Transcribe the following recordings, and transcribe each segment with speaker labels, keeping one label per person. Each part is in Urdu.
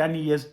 Speaker 1: 10 years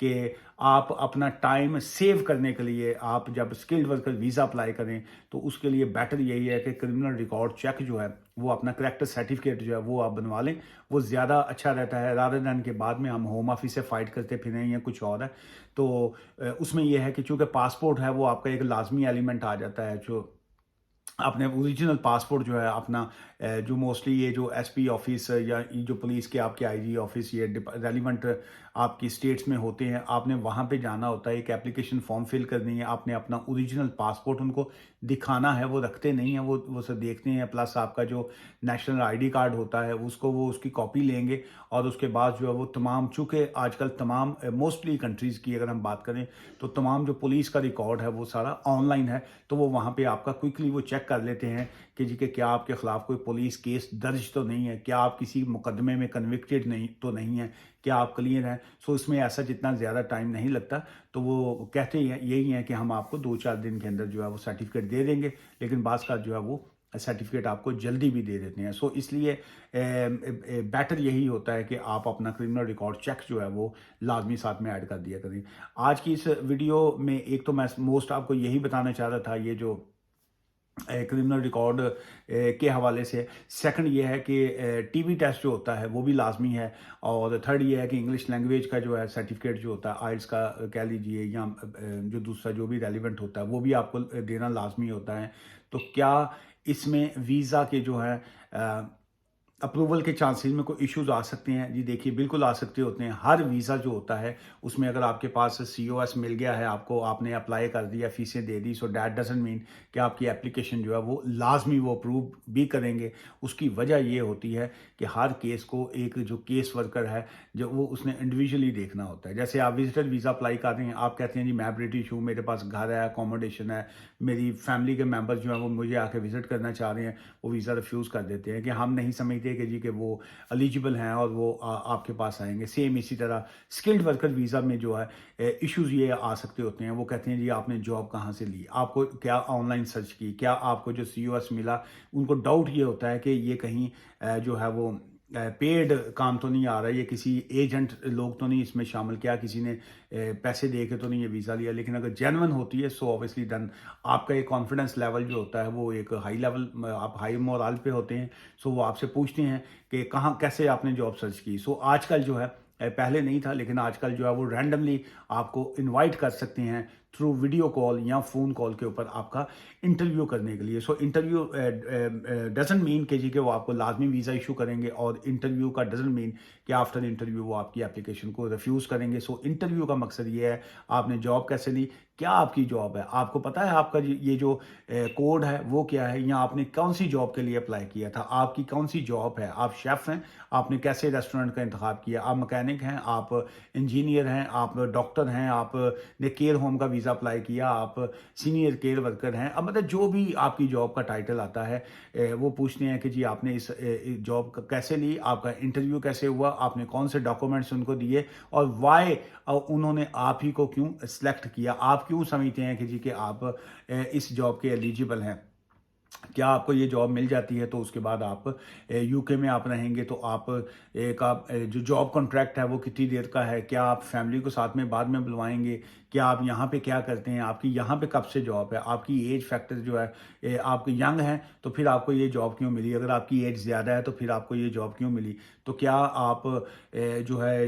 Speaker 1: کہ آپ اپنا ٹائم سیو کرنے کے لیے آپ جب اسکلڈ ورکر ویزا اپلائی کریں تو اس کے لیے بیٹر یہی ہے کہ کرمنل ریکارڈ چیک جو ہے وہ اپنا کریکٹر سرٹیفکیٹ جو ہے وہ آپ بنوا لیں. وہ زیادہ اچھا رہتا ہے رادر دین کے بعد میں ہم ہوم آفس سے فائٹ کرتے پھریں یا کچھ اور ہے. تو اس میں یہ ہے کہ چونکہ پاسپورٹ ہے وہ آپ کا ایک لازمی ایلیمنٹ آ جاتا ہے. جو اپنے اوریجنل پاسپورٹ جو ہے اپنا جو موسٹلی یہ جو ایس پی آفس یا جو پولیس کے آپ کے آئی جی آفس یہ ریلیونٹ آپ کی اسٹیٹس میں ہوتے ہیں, آپ نے وہاں پہ جانا ہوتا ہے, ایک اپلیکیشن فارم فل کرنی ہے, آپ نے اپنا اوریجنل پاسپورٹ ان کو دکھانا ہے. وہ رکھتے نہیں ہیں, وہ سب دیکھتے ہیں. پلس آپ کا جو نیشنل آئی ڈی کارڈ ہوتا ہے اس کو وہ اس کی کاپی لیں گے, اور اس کے بعد جو ہے وہ تمام, چونکہ آج کل تمام موسٹلی کنٹریز کی اگر ہم بات کریں تو تمام جو پولیس کا ریکارڈ ہے وہ سارا آن لائن ہے. تو وہ وہاں پہ آپ کا کوئکلی وہ چیک کر لیتے ہیں کہ جی کہ کیا آپ کے خلاف کوئی پولیس کیس درج تو نہیں ہے, کیا آپ کسی مقدمے میں کنوکٹڈ نہیں ہیں, کیا آپ کلیئر ہیں. سو اس میں ایسا جتنا زیادہ ٹائم نہیں لگتا. تو وہ کہتے ہیں یہی ہے کہ ہم آپ کو 2-4 دن کے اندر جو ہے وہ سرٹیفکیٹ دے دیں گے, لیکن بعض کا جو ہے وہ سرٹیفکیٹ آپ کو جلدی بھی دے دیتے ہیں. سو اس لیے بیٹر یہی ہوتا ہے کہ آپ اپنا کرمنل ریکارڈ چیک جو ہے وہ لازمی ساتھ میں ایڈ کر دیا کریں. آج کی اس ویڈیو میں ایک تو میں موسٹ آپ کو یہی بتانا چاہ رہا تھا یہ جو کرمنل ریکارڈ کے حوالے سے. سیکنڈ یہ ہے کہ ٹی وی ٹیسٹ جو ہوتا ہے وہ بھی لازمی ہے. اور تھرڈ یہ ہے کہ انگلش لینگویج کا جو ہے سرٹیفکیٹ جو ہوتا ہے آئلٹس کا کہہ لیجئے یا جو دوسرا جو بھی ریلیونٹ ہوتا ہے وہ بھی آپ کو دینا لازمی ہوتا ہے. تو کیا اس میں ویزا کے جو ہے اپروول کے چانسز میں کوئی ایشوز آ سکتے ہیں؟ جی دیکھیے بالکل آ سکتے ہوتے ہیں. ہر ویزا جو ہوتا ہے اس میں اگر آپ کے پاس سی او ایس مل گیا ہے آپ کو, آپ نے اپلائی کر دیا, فیسیں دے دی, سو دیٹ ڈزنٹ مین کہ آپ کی اپلیکیشن جو ہے وہ لازمی وہ اپروو بھی کریں گے. اس کی وجہ یہ ہوتی ہے کہ ہر کیس کو ایک جو کیس ورکر ہے جو وہ اس نے انڈیویجولی دیکھنا ہوتا ہے. جیسے آپ وزٹر ویزا اپلائی کر رہے ہیں, آپ کہتے ہیں جی میں برٹش ہوں, میرے پاس گھر ہے, اکوموڈیشن ہے, میری فیملی کے ممبر جو ہیں وہ مجھے آ کے وزٹ کرنا چاہ رہے ہیں, وہ ویزا ریفیوز کر دیتے ہیں کہ ہم نہیں سمجھتے کہ جی کہ وہ ایلیجیبل ہیں اور وہ آپ کے پاس آئیں گے. سیم اسی طرح اسکلڈ ورکر ویزا میں جو ہے ایشوز یہ آ سکتے ہوتے ہیں. وہ کہتے ہیں جی آپ نے جاب کہاں سے لی, آپ کو کیا آن لائن سرچ کی, کیا آپ کو جو سی او ایس ملا, ان کو ڈاؤٹ یہ ہوتا ہے کہ یہ کہیں جو ہے وہ پیڈ کام تو نہیں آ رہا ہے, یہ کسی ایجنٹ لوگ تو نہیں اس میں شامل, کیا کسی نے پیسے دے کے تو نہیں یہ ویزا لیا. لیکن اگر جینون ہوتی ہے سو آبویسلی دین آپ کا ایک کانفیڈنس لیول جو ہوتا ہے وہ ایک ہائی لیول, آپ ہائی مورال پہ ہوتے ہیں. سو وہ آپ سے پوچھتے ہیں کہ کہاں کیسے آپ نے جاب سرچ کی. سو آج کل جو ہے پہلے نہیں تھا لیکن آج کل جو ہے وہ رینڈملی آپ کو انوائٹ کر سکتے ہیں تھرو ویڈیو کال یا فون کال کے اوپر آپ کا انٹرویو کرنے کے لیے. سو انٹرویو ڈزنٹ مین کہ جی کہ وہ آپ کو لازمی ویزا ایشو کریں گے, اور انٹرویو کا ڈزنٹ مین کہ آفٹر انٹرویو وہ آپ کی اپلیکیشن کو ریفیوز کریں گے. سو انٹرویو کا مقصد یہ ہے آپ نے جاب کیسے لی, کیا آپ کی جاب ہے, آپ کو پتا ہے آپ کا یہ جو کوڈ ہے وہ کیا ہے, یا آپ نے کون سی جاب کے لیے اپلائی کیا تھا, آپ کی کون سی جاب ہے, آپ شیف ہیں, آپ نے کیسے ریسٹورنٹ کا انتخاب کیا, آپ مکینک ہیں, آپ انجینئر ہیں, آپ ڈاکٹر ہیں, آپ نے کیئر ہوم کا ویزا اپلائی کیا, آپ سینئر کیئر ورکر ہیں. اب مطلب جو بھی آپ کی جاب کا ٹائٹل آتا ہے وہ پوچھتے ہیں کہ جی آپ نے اس جاب کیسے لی, آپ کا انٹرویو کیسے ہوا, آپ نے کون سے ڈاکومنٹس ان کو دیے, اور وائی انہوں نے آپ ہی کو کیوں سلیکٹ کیا, آپ کیوں سمجھتے ہیں کہ جی کہ آپ اس جاب کے ایلیجیبل ہیں. کیا آپ کو یہ جاب مل جاتی ہے تو اس کے بعد آپ یو کے میں آپ رہیں گے تو آپ جو جاب کانٹریکٹ ہے وہ کتنی دیر کا ہے, کیا آپ فیملی کو ساتھ میں بعد میں بلوائیں گے, کیا آپ یہاں پہ کیا کرتے ہیں, آپ کی یہاں پہ کب سے جاب ہے, آپ کی ایج فیکٹر جو ہے, آپ ینگ ہیں تو پھر آپ کو یہ جاب کیوں ملی, اگر آپ کی ایج زیادہ ہے تو پھر آپ کو یہ جاب کیوں ملی. تو کیا آپ جو ہے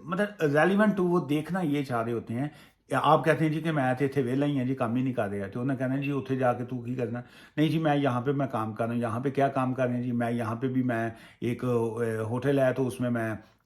Speaker 1: مطلب ریلیونٹ وہ دیکھنا یہ چاہ رہے ہوتے ہیں. آپ کہتے ہیں جی کہ میں تو اتنے ویلا ہی ہیں جی, کام ہی نہیں کر رہا, تو انہیں کہنا جی اتنے جا کے تو کی کرنا, نہیں جی میں یہاں پہ میں کام کر رہا ہوں. یہاں پہ کیا کام کر رہے ہیں جی, میں یہاں پہ بھی میں ایک ہوٹل ہے تو اس میں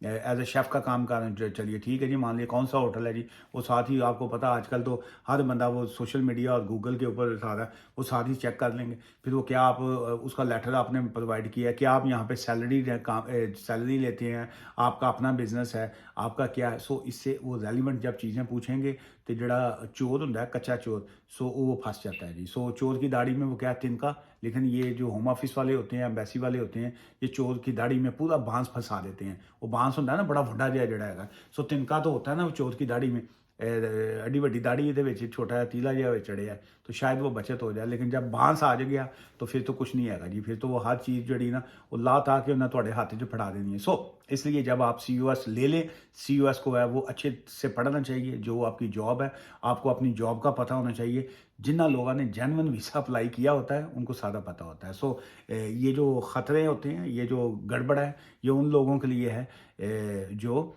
Speaker 1: ایز اے شیف کا کام کر رہے ہیں. چلیے ٹھیک ہے جی, مان لیے کون سا ہوٹل ہے جی, وہ ساتھ ہی آپ کو پتا آج کل تو ہر بندہ وہ سوشل میڈیا اور گوگل کے اوپر سارا وہ ساتھ ہی چیک کر لیں گے. پھر وہ کیا آپ اس کا لیٹر آپ نے پرووائڈ کیا ہے, کیا آپ یہاں پہ سیلری لیتے ہیں, آپ کا اپنا بزنس ہے, آپ کا کیا ہے. سو اس سے وہ ریلیونٹ جب چیزیں پوچھیں گے تو جڑا چور ہوتا ہے کچا چور, سو وہ پھنس جاتا ہے جی. سو چور کی داڑھی میں وہ کیا تنکا, لیکن یہ جو ہوم آفس والے ہوتے ہیں, ایمبیسی والے ہوتے ہیں, یہ چور کی داڑھی میں پورا بانس پھنسا دیتے ہیں. وہ بانس ہوتا ہے نا بڑا وڈا جہا جڑا ہے, سو تنکا تو ہوتا ہے نا وہ چور کی داڑھی میں, ایڈی وڈی داڑھی یہ چھوٹا جہا تیلا جہا چڑھے ہے تو شاید وہ بچت ہو جائے. لیکن جب بانس آ گیا تو پھر تو کچھ نہیں ہے گا جی, پھر تو وہ ہر چیز جڑی نا وہ لا تا کے انہیں تھوڑے ہاتھ 'چ پھڑا دینی ہے. سو اس لیے جب آپ COS لے لیں, COS کو ہے وہ اچھے سے پڑھنا چاہیے. جو آپ کی جاب ہے آپ کو اپنی جاب کا پتہ ہونا چاہیے. جنہ لوگوں نے جینون ویزا اپلائی کیا ہوتا ہے ان کو سادہ پتہ ہوتا ہے. سو یہ جو خطرے ہوتے ہیں, یہ جو گڑبڑ ہے, یہ ان لوگوں کے لیے ہے جو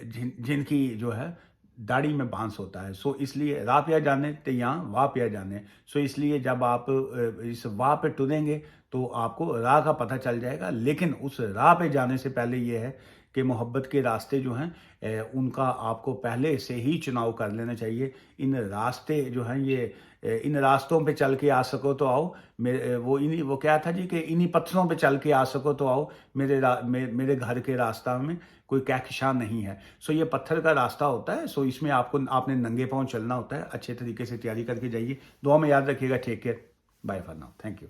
Speaker 1: جن کی جو ہے داڑھی میں بانس ہوتا ہے. سو اس لیے راہ پہ جانے تے یہاں واہ پہ جانے. سو اس لیے جب آپ اس واہ پہ ٹریں گے تو آپ کو راہ کا پتہ چل جائے گا. لیکن اس راہ پہ جانے سے پہلے یہ ہے کہ محبت کے راستے جو ہیں ان کا آپ کو پہلے سے ہی چناؤ کر لینا چاہیے. ان راستے جو ہیں یہ ان راستوں پہ چل کے آ سکو تو آؤ. وہ کیا تھا جی کہ انہی پتھروں پہ چل کے آ سکو تو آؤ. میرے گھر کے راستہ میں کوئی کہکشاں نہیں ہے. سو یہ پتھر کا راستہ ہوتا ہے. سو اس میں آپ نے ننگے پاؤں چلنا ہوتا ہے. اچھے طریقے سے تیاری کر کے جائیے. دعا میں یاد رکھیے گا. Take care. Bye for now. Thank you.